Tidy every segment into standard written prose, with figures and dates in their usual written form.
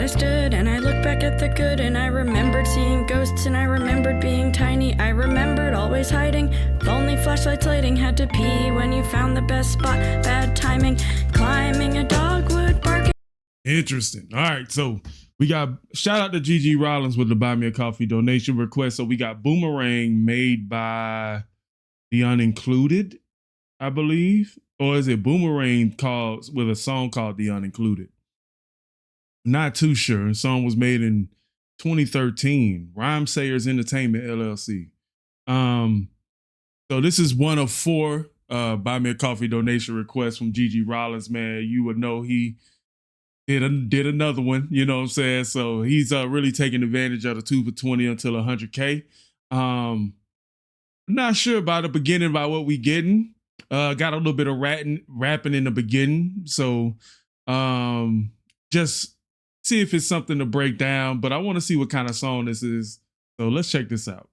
And I stood and I looked back at the good, and I remembered seeing ghosts, and I remembered being tiny. I remembered always hiding, with only flashlights lighting. Had to pee when you found the best spot, bad timing. Climbing a dogwood barking. Interesting. All right, so we got shout out to Gigi Rollins with the Buy Me a Coffee donation request. So we got Boomerang made by the Uncluded, I believe, or is it Boomerang called with a song called The Uncluded? Not too sure. The song was made in 2013. Rhyme Sayers Entertainment LLC. So this is one of 4 Buy Me a Coffee donation requests from Gigi Rollins. Man, you would know he did another one. You know what I'm saying? So he's really taking advantage of the 2 for 20 until 100K. I'm not sure by the beginning about what we getting. Got a little bit of rapping in the beginning. So just see if it's something to break down, but I want to see what kind of song this is. So let's check this out.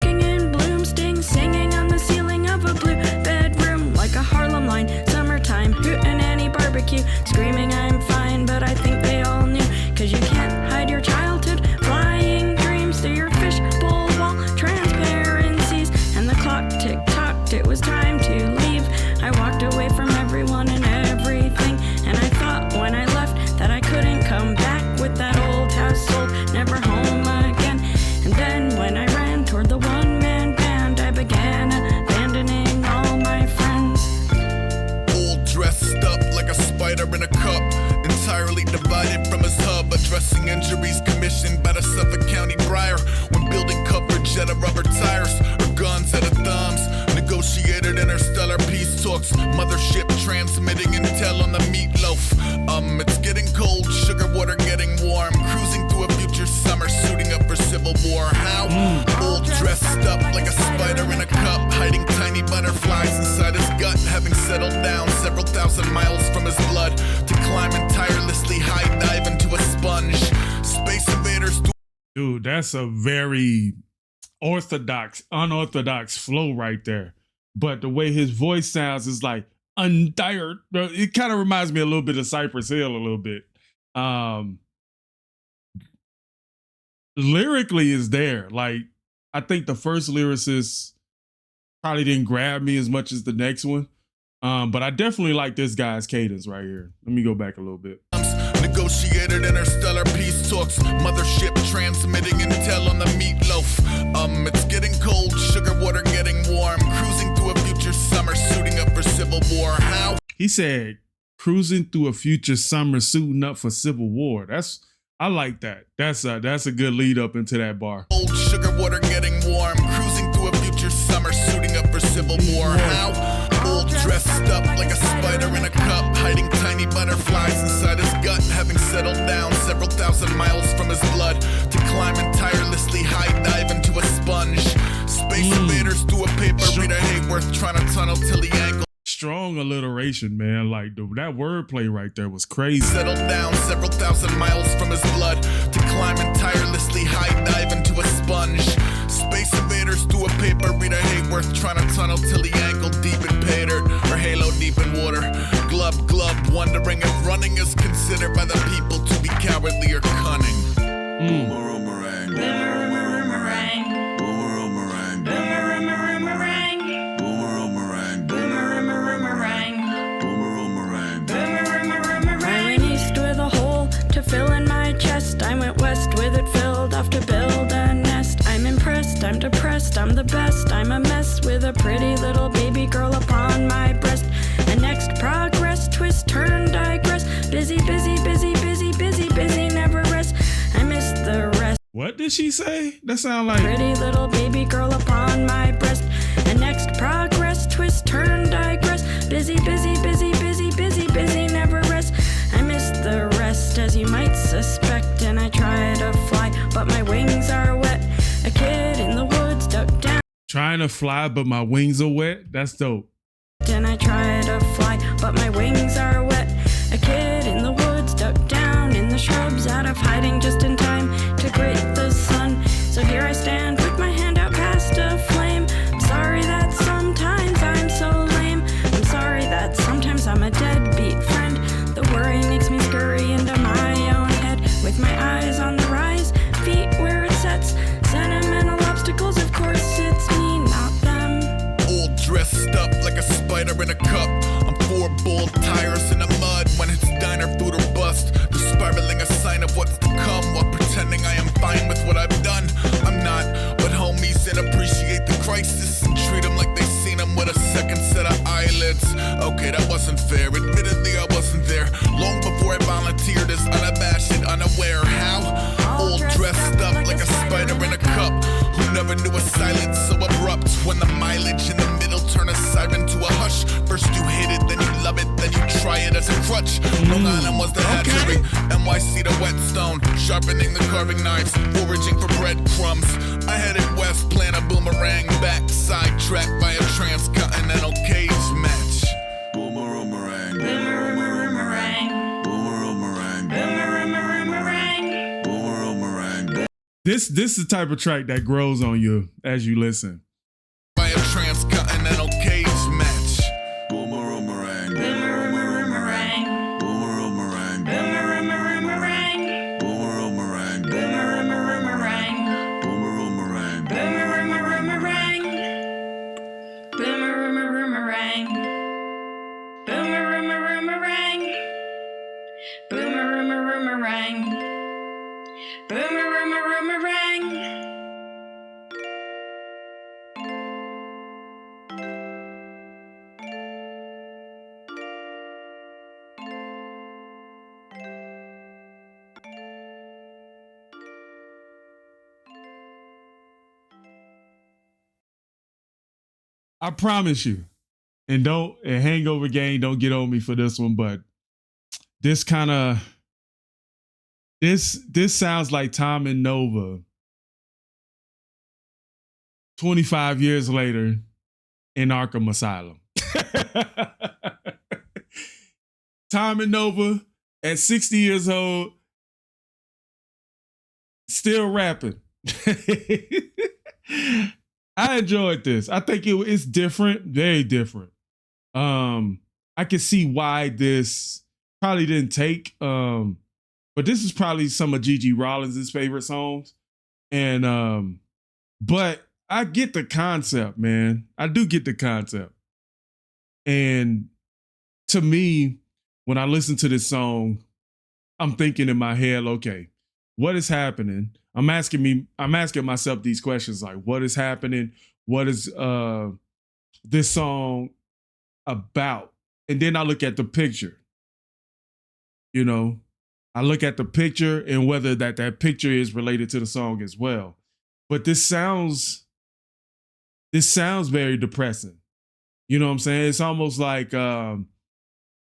In bloom, sting, singing on the ceiling of a blue bedroom, like a Harlem line, summertime, hootin' any barbecue, screaming I'm fine, but I think they all knew, cause you can't hide your childhood, flying dreams through your fishbowl wall, transparencies, and the clock tick-tocked, it was time to leave. I walked away from everyone and everything, and I thought when I left that I couldn't come back with that old house sold, never home again. And then when I ran toward the one-man band, I began abandoning all my friends. All dressed up like a spider in a cup, entirely divided from his hub, addressing injuries commissioned by the Suffolk County Briar, when building coverage out of rubber tires or guns out of thumbs. Negotiated interstellar peace talks, mothership transmitting intel on the meatloaf. It's getting cold, sugar water getting warm, cruising through a future summer, suiting up for civil war. How? All dressed up like a spider in a cup, hiding tiny butterflies inside his gut, having settled down several thousand miles from his blood, to climb and tirelessly high dive into a sponge. Space invaders. Dude, that's a very unorthodox flow right there. But the way his voice sounds is like untired. It kind of reminds me a little bit of Cypress Hill a little bit. Lyrically is there. Like, I think the first lyricist probably didn't grab me as much as the next one. But I definitely like this guy's cadence right here. Let me go back a little bit. Negotiated interstellar peace talks, mothership transmitting intel on the meatloaf. It's getting cold, sugar water getting warm, cruising through a future summer, suiting up for civil war. How? He said, cruising through a future summer, suiting up for civil war. I like that. That's a good lead up into that bar. Old sugar water getting warm, cruising through a future summer, suiting up for civil war. How? All dressed up like a spider in a cup, hiding tiny butterflies inside his gut, having settled down several thousand miles from his blood, to climb and tirelessly high dive into a sponge. Space invaders through a paper, Rita Hayworth trying to tunnel till the ankle. Strong alliteration, man. Like that wordplay right there was crazy. Settled down several thousand miles from his blood, to climb and tirelessly high dive into a sponge. Space invaders through a paper, Rita Hayworth trying to tunnel till the ankle deep in pay dirt, or halo deep in water. Glub glub, wondering if running is considered by the people to be cowardly or cunning. Boomerang. Boomerang. Boomerang. Boomerang. Boomerang. Boomerang. I ran east with a hole to fill in my chest. I went west with it filled off to build a nest. I'm impressed, I'm depressed, I'm the best. I'm a mess with a pretty little baby girl upon my breast. And next progress, twist, turn, digress. Busy, busy, busy, busy, busy, busy, never rest. I missed the rest. What did she say? That sound like pretty little baby girl upon my breast. And next progress, twist, turn, digress. Busy, busy, busy, busy, busy, busy, never rest. I missed the rest, as you might suspect, and I try to fly, but my wings are wet. A kid in the woods ducked down. trying to fly, but my wings are wet. That's dope. And I try to fly, but my wings are wet. A kid in the woods ducked down in the shrubs, out of hiding just in time to greet the sun. So here I stand with my hand out past a flame. I'm sorry that sometimes I'm so lame. I'm sorry that sometimes I'm a deadbeat friend. The worry makes me scurry into ISIS and treat them like they seen them with a second set of eyelids. Okay, that wasn't fair. Admittedly, I wasn't there. Long before I volunteered as unabashed and unaware. How? All dressed up like a spider in a cup. Who never knew a silence so abrupt. When the mileage in the middle turn a siren to a hush. First you hate it, then you love it, then you try it as a crutch. Long Island was the hatchery, NYC the whetstone. Sharpening the carving knives, foraging for breadcrumbs. I headed west, playing a boomerang back. Sidetracked by a transcontinental cage match. Boomerang. Boomerang. Boomerang. Boomerang. Boomerang. This is the type of track that grows on you as you listen. By a transcontinental cage match. Boomerang. Boomerang. Boomerang. Boomerang. Boomerang. Boomerang. Boomerang. Boomerang. Boomerang. Boomerang. Boomerang. Boomerang. I promise you, and Hangover Gang, don't get on me for this one, but this sounds like Tom and Nova 25 years later in Arkham Asylum. Tom and Nova at 60 years old, still rapping. I enjoyed this. I think it's different, very different. I can see why this probably didn't take, but this is probably some of Gigi Rollins' favorite songs. And but I get the concept, man. I do get the concept. And to me, when I listen to this song, I'm thinking in my head, okay, what is happening? I'm asking myself these questions like, what is happening? What is this song about? And then I look at the picture. You know, I look at the picture and whether that picture is related to the song as well. But this sounds very depressing. You know what I'm saying? It's almost like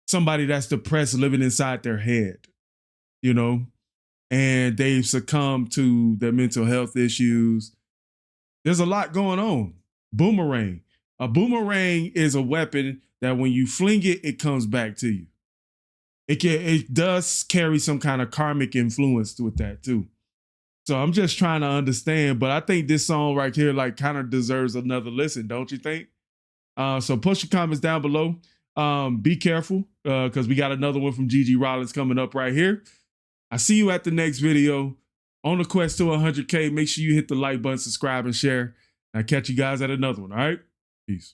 somebody that's depressed living inside their head, you know? And they've succumbed to their mental health issues. There's a lot going on. Boomerang. A boomerang is a weapon that when you fling it, it comes back to you. It does carry some kind of karmic influence with that too. So I'm just trying to understand, but I think this song right here like kind of deserves another listen, don't you think? So post your comments down below. Be careful because we got another one from Gigi Rollins coming up right here. I see you at the next video. On the quest to 100K, make sure you hit the like button, subscribe, and share. I'll catch you guys at another one, all right? Peace.